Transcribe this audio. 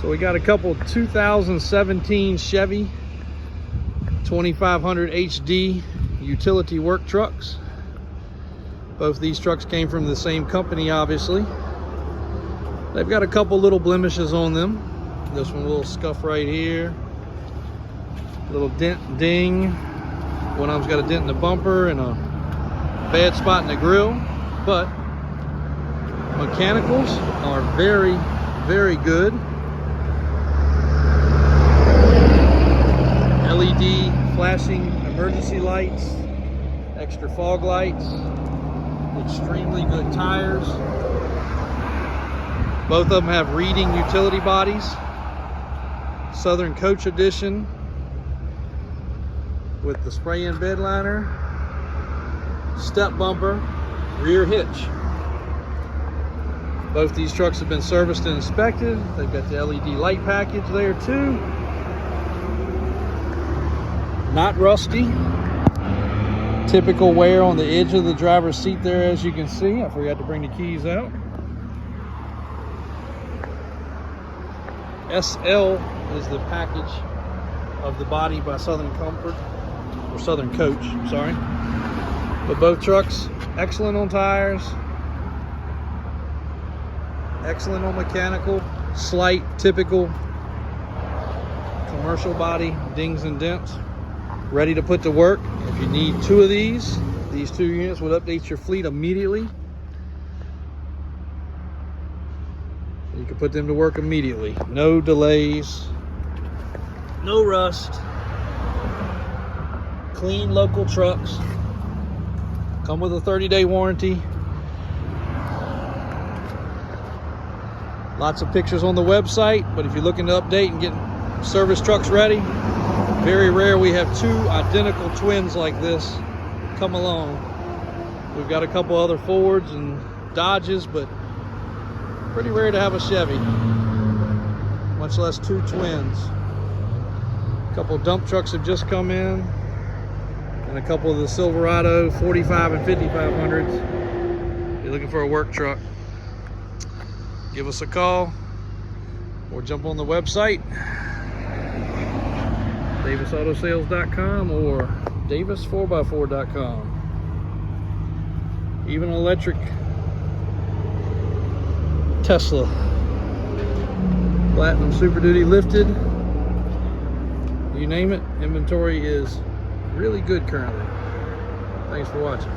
So we got a couple 2017 Chevy 2500 HD utility work trucks. Both these trucks came from the same company, obviously. They've got a couple little blemishes on them. This one, a little scuff right here, little dent, ding. One of them's got a dent in the bumper and a bad spot in the grill. But mechanicals are very, very good. LED flashing emergency lights, extra fog lights, extremely good tires. Both of them have reading utility bodies. Southern Coach Edition with the spray-in bed liner, step bumper, rear hitch. Both these trucks have been serviced and inspected. They've got the LED light package there too. Not rusty. Typical wear on the edge of the driver's seat there, as you can see. I forgot to bring the keys out. SL is the package of the body by Southern Comfort, or Southern Coach, sorry. But both trucks, excellent on tires, excellent on mechanical, slight, typical commercial body, dings and dents, ready to put to work. If you need two of these 2 units would update your fleet immediately. You can put them to work immediately. No delays, no rust, clean local trucks. Come with a 30-day warranty. Lots of pictures on the website, but if you're looking to update and get service trucks ready, very rare we have two identical twins like this come along. We've got a couple other Fords and Dodges, but pretty rare to have a Chevy, much less two twins. A couple dump trucks have just come in, and a couple of the Silverado 45 and 5500s. If you're looking for a work truck, give us a call or jump on the website, davisautosales.com or davis4x4.com. Even an electric Tesla Platinum Super Duty lifted, you name it, inventory is really good currently. Thanks for watching.